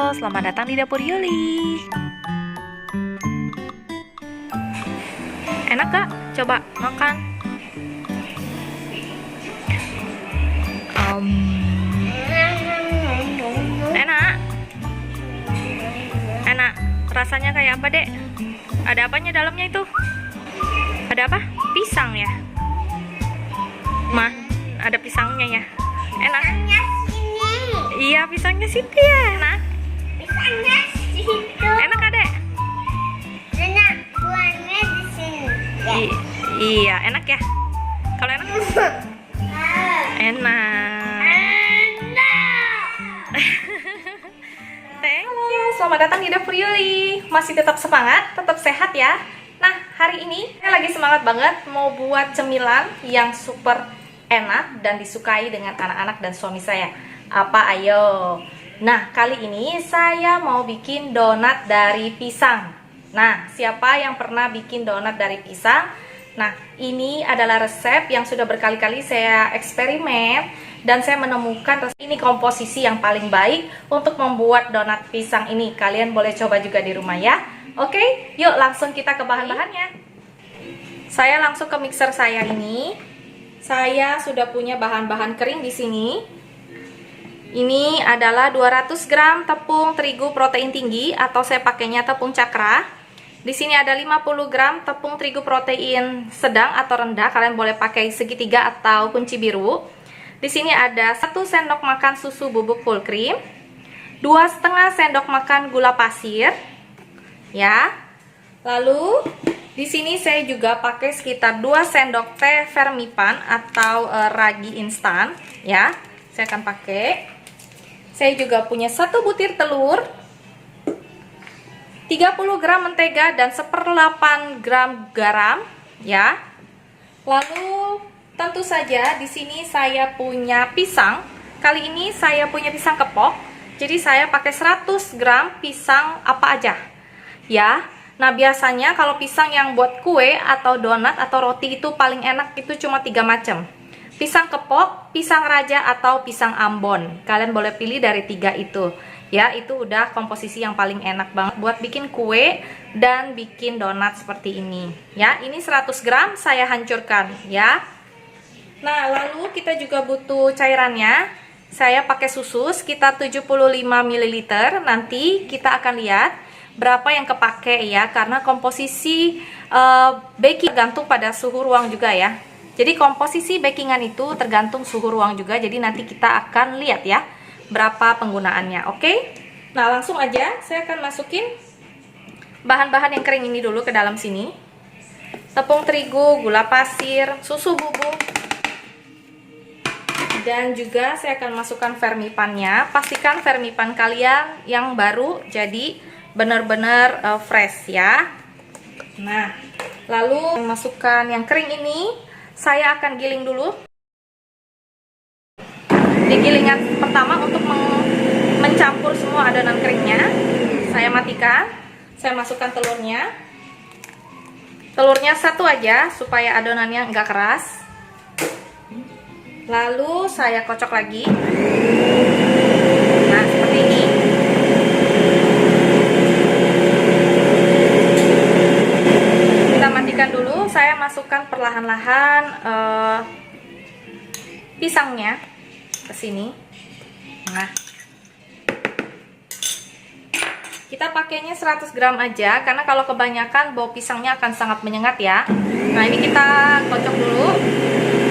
Halo, selamat datang di Dapur Yuli. Enak gak? Coba makan. Enak? Enak. Rasanya kayak apa, Dek? Ada apanya dalamnya itu? Ada apa? Pisang ya? Ada pisangnya ya? Enak? Pisangnya sini. Iya, pisangnya situ ya. Enak? Pisangnya situ. Enak, Adek? Enak. Buahnya di sini. Iya, enak ya? Kalau enak? Enak. Thank you. Selamat datang di Dapur Yuli. Masih tetap semangat, tetap sehat ya. Nah, hari ini saya lagi semangat banget mau buat cemilan yang super enak dan disukai dengan anak-anak dan suami saya. Apa ayo? Nah, kali ini saya mau bikin donat dari pisang. Nah, siapa yang pernah bikin donat dari pisang? Nah, ini adalah resep yang sudah berkali-kali saya eksperimen dan saya menemukan ini komposisi yang paling baik untuk membuat donat pisang ini. Kalian boleh coba juga di rumah ya. Oke, yuk langsung kita ke bahan-bahannya. Saya langsung ke mixer saya ini. Saya sudah punya bahan-bahan kering di sini. Ini adalah 200 gram tepung terigu protein tinggi atau saya pakainya tepung cakra. Di sini ada 50 gram tepung terigu protein sedang atau rendah, kalian boleh pakai segitiga atau kunci biru. Di sini ada 1 sendok makan susu bubuk full cream, 2,5 sendok makan gula pasir, ya. Lalu di sini saya juga pakai sekitar 2 sendok teh vermipan atau ragi instan, ya. Saya akan pakai. Saya juga punya 1 butir telur, 30 gram mentega dan 1/8 gram garam, ya. Lalu tentu saja di sini saya punya pisang. Kali ini saya punya pisang kepok. Jadi saya pakai 100 gram pisang apa aja, ya. Nah, biasanya kalau pisang yang buat kue atau donat atau roti itu paling enak itu cuma 3 macam. Pisang kepok, pisang raja atau pisang ambon. Kalian boleh pilih dari 3 itu. Ya, itu udah komposisi yang paling enak banget buat bikin kue dan bikin donat seperti ini. Ya, ini 100 gram saya hancurkan, ya. Nah, lalu kita juga butuh cairannya. Saya pakai susu sekitar 75 ml. Nanti kita akan lihat berapa yang kepake ya, karena komposisi baking tergantung pada suhu ruang juga ya. Jadi komposisi bakingan itu tergantung suhu ruang juga. Jadi nanti kita akan lihat ya berapa penggunaannya, oke? Nah, langsung aja saya akan masukin bahan-bahan yang kering ini dulu ke dalam sini. Tepung terigu, gula pasir, susu bubuk, dan juga saya akan masukkan vermipannya. Pastikan vermipan kalian yang baru, jadi benar-benar fresh ya. Nah, lalu masukkan yang kering ini, saya akan giling dulu. Di gilingan pertama untuk mencampur semua adonan keringnya, saya matikan. Saya masukkan telurnya. Telurnya 1 aja supaya adonannya enggak keras. Lalu saya kocok lagi. Nah, seperti ini. Kita matikan dulu. Saya masukkan perlahan-lahan pisangnya ke sini. Nah, kita pakainya 100 gram aja karena kalau kebanyakan bau pisangnya akan sangat menyengat ya. Nah, ini kita kocok dulu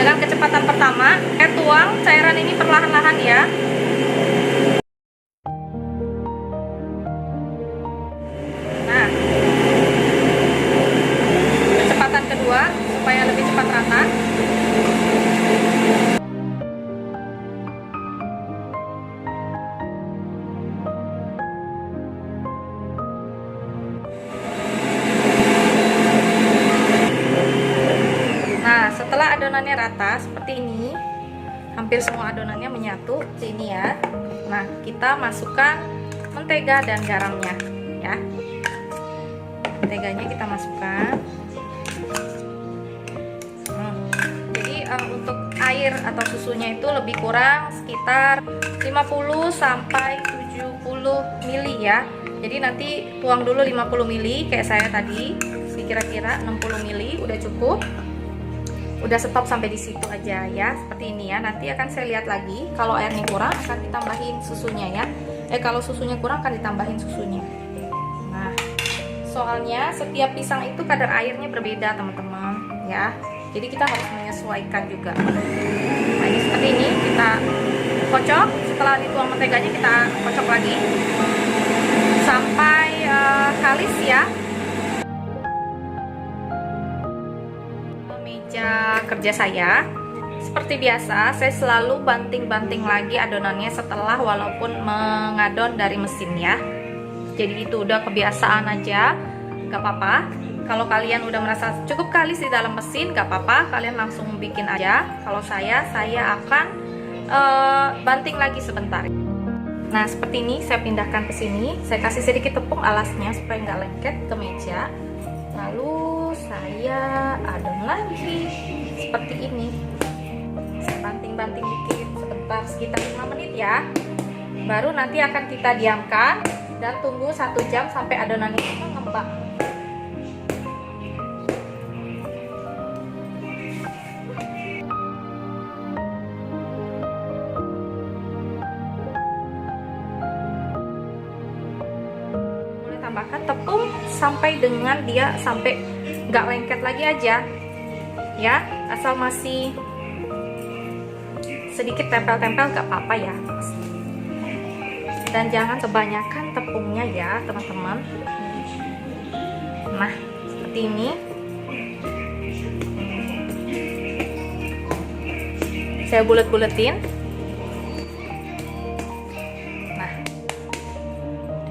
dengan kecepatan pertama. Tuang cairan ini perlahan-lahan ya. Nah, kecepatan kedua supaya lebih cepat rata. Setelah adonannya rata seperti ini, hampir semua adonannya menyatu seperti ini ya. Nah, kita masukkan mentega dan garamnya ya. Menteganya kita masukkan. Jadi untuk air atau susunya itu lebih kurang sekitar 50 sampai 70 ml ya. Jadi nanti tuang dulu 50 ml kayak saya tadi, kira-kira 60 ml udah cukup. Udah stop sampai di situ aja ya, seperti ini ya. Nanti akan saya lihat lagi, kalau airnya kurang akan ditambahin susunya ya. Kalau susunya kurang akan ditambahin susunya. Nah, soalnya setiap pisang itu kadar airnya berbeda teman-teman ya. Jadi kita harus menyesuaikan juga. Nah, ini seperti ini kita kocok. Setelah dituang menteganya kita kocok lagi sampai kalis ya. Meja kerja saya seperti biasa, saya selalu banting-banting lagi adonannya setelah walaupun mengadon dari mesin ya. Jadi itu udah kebiasaan aja, gak apa-apa. Kalau kalian udah merasa cukup kalis di dalam mesin, gak apa-apa, kalian langsung bikin aja. Kalau saya akan banting lagi sebentar. Nah, seperti ini saya pindahkan ke sini. Saya kasih sedikit tepung alasnya supaya nggak lengket ke meja. Lalu saya adon lagi seperti ini. Saya banting-banting dikit sebentar, sekitar 5 menit ya. Baru nanti akan kita diamkan dan tunggu 1 jam sampai adonan itu mengembang. Tambahkan tepung sampai dengan dia sampai nggak lengket lagi aja ya, asal masih sedikit tempel-tempel nggak apa-apa ya, dan jangan kebanyakan tepungnya ya teman-teman. Nah, seperti ini saya bulet-buletin.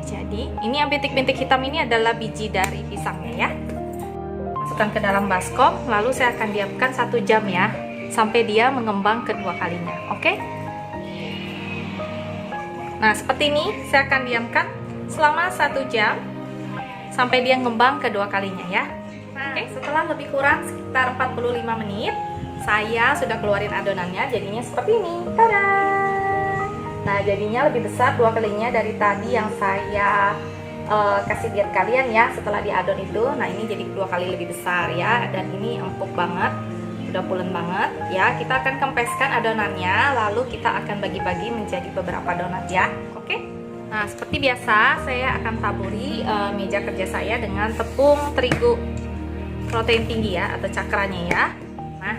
Jadi ini yang bintik-bintik hitam ini adalah biji dari pisangnya ya. Masukkan ke dalam baskom, lalu saya akan diamkan 1 jam ya, sampai dia mengembang kedua kalinya. Oke. Nah, seperti ini saya akan diamkan selama 1 jam sampai dia ngembang kedua kalinya ya. Oke, setelah lebih kurang sekitar 45 menit, saya sudah keluarin adonannya, jadinya seperti ini. Tada! Nah, jadinya lebih besar 2 kalinya dari tadi yang saya kasih lihat kalian ya setelah diadon itu. Nah, ini jadi 2 kali lebih besar ya, dan ini empuk banget, udah pulen banget ya. Kita akan kempeskan adonannya, lalu kita akan bagi-bagi menjadi beberapa donat ya. Oke. Nah, seperti biasa saya akan taburi meja kerja saya dengan tepung terigu protein tinggi ya, atau cakranya ya. Nah,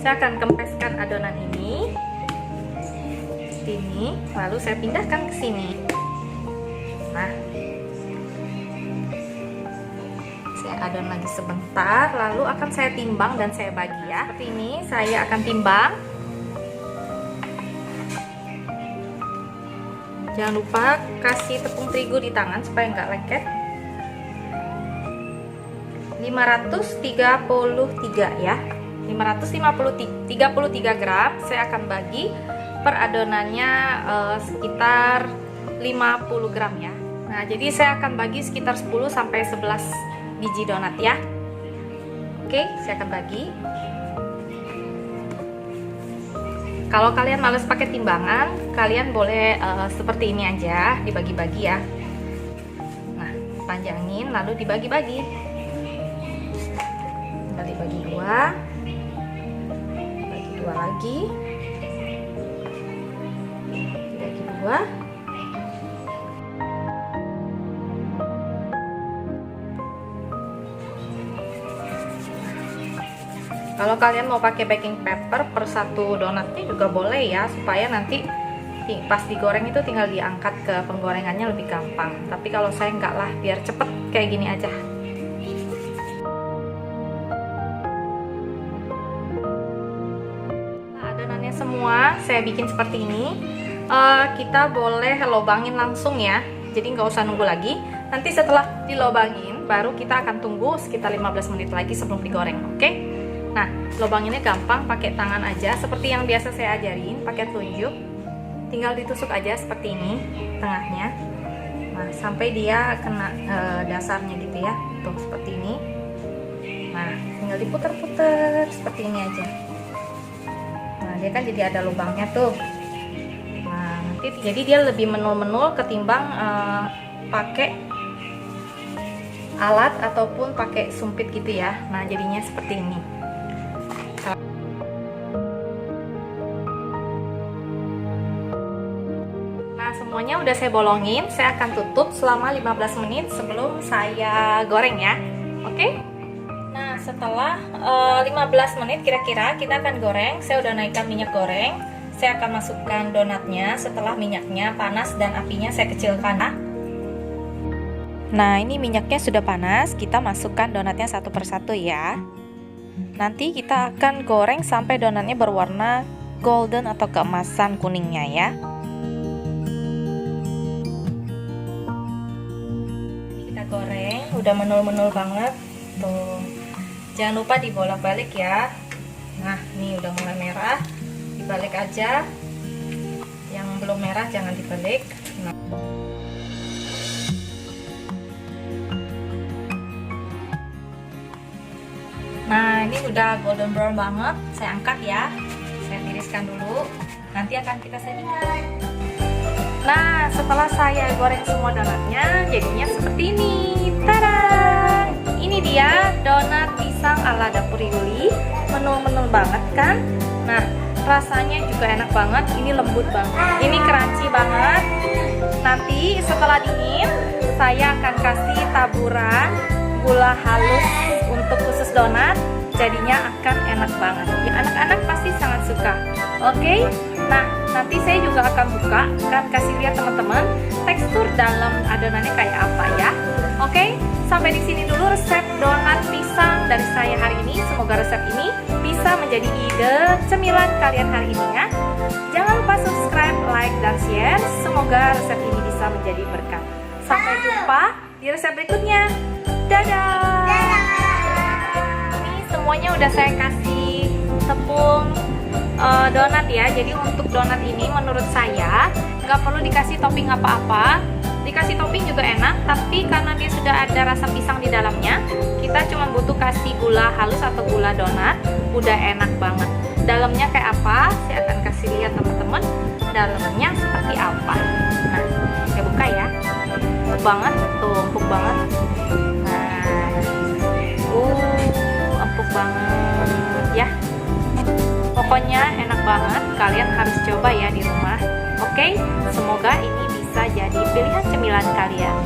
saya akan kempeskan adonan ini. Ini lalu saya pindahkan ke sini. Nah, saya adon lagi sebentar, lalu akan saya timbang dan saya bagi ya. Seperti ini saya akan timbang. Jangan lupa kasih tepung terigu di tangan supaya nggak lengket. 533 ya, 533 gram. Saya akan bagi per adonannya sekitar 50 gram ya. Nah, jadi saya akan bagi sekitar 10 sampai 11 biji donat ya. Oke, saya akan bagi. Kalau kalian males pakai timbangan, kalian boleh seperti ini aja, dibagi-bagi ya. Nah, panjangin lalu dibagi-bagi. Tinggal dibagi 2. Bagi 2 lagi. Kalau kalian mau pakai baking paper per 1 donatnya juga boleh ya, supaya nanti pas digoreng itu tinggal diangkat ke penggorengannya lebih gampang. Tapi kalau saya enggak lah, biar cepet kayak gini aja. Nah, adonannya semua saya bikin seperti ini. Kita boleh lobangin langsung ya, jadi nggak usah nunggu lagi. Nanti setelah dilobangin baru kita akan tunggu sekitar 15 menit lagi sebelum digoreng. Oke. Nah, lobanginnya gampang, pakai tangan aja seperti yang biasa saya ajarin, pakai telunjuk. Tinggal ditusuk aja seperti ini tengahnya. Nah, sampai dia kena dasarnya gitu ya, tuh seperti ini. Nah, tinggal diputer-puter seperti ini aja. Nah, dia kan jadi ada lubangnya tuh. seperti itu. Jadi dia lebih menul-menul ketimbang pakai alat ataupun pakai sumpit gitu ya. Nah, jadinya seperti ini. Nah, semuanya udah saya bolongin. Saya akan tutup selama 15 menit sebelum saya goreng ya. Oke? Nah, setelah 15 menit kira-kira kita akan goreng. Saya udah naikkan minyak goreng. Saya akan masukkan donatnya setelah minyaknya panas dan apinya saya kecilkan. Nah, ini minyaknya sudah panas, kita masukkan donatnya satu persatu ya. Nanti kita akan goreng sampai donatnya berwarna golden atau keemasan kuningnya ya. Kita goreng, udah menul-menul banget. Tuh. Jangan lupa dibolak-balik ya. Nah, ini udah mulai merah. Dibalik aja. Yang belum merah jangan dibalik. Nah, ini udah golden brown banget. Saya angkat ya. Saya tiriskan dulu. Nanti akan kita sajikan. Nah, setelah saya goreng semua donatnya, jadinya seperti ini. Tada! Ini dia donat pisang ala Dapur Yuli. Menul-menul banget kan? Nah, rasanya juga enak banget. Ini lembut banget. Ini crunchy banget. Nanti setelah dingin, saya akan kasih taburan gula halus untuk khusus donat, jadinya akan enak banget. Ya, anak-anak pasti sangat suka. Oke? Nah, nanti saya juga akan buka, akan kasih lihat teman-teman tekstur dalam adonannya kayak apa ya. Oke? Sampai di sini dulu resep donat pisang dari saya hari ini. Semoga resep ini bisa menjadi ide cemilan kalian hari ini ya. Jangan lupa subscribe, like, dan share. Semoga resep ini bisa menjadi berkah. Sampai jumpa di resep berikutnya. Dadah! Ini semuanya udah saya kasih tepung donat ya. Jadi untuk donat ini menurut saya nggak perlu dikasih topping apa-apa. Dikasih topping juga enak, tapi karena dia sudah ada rasa pisang di dalamnya, kita cuma butuh kasih gula halus atau gula donat, udah enak banget. Dalamnya kayak apa? Saya akan kasih lihat teman-teman. Dalamnya seperti apa? Nah, saya buka ya. Empuk banget, tuh empuk banget. Empuk banget ya. Pokoknya enak banget. Kalian harus coba ya di rumah. Oke, semoga ini bisa jadi pilihan cemilan kalian.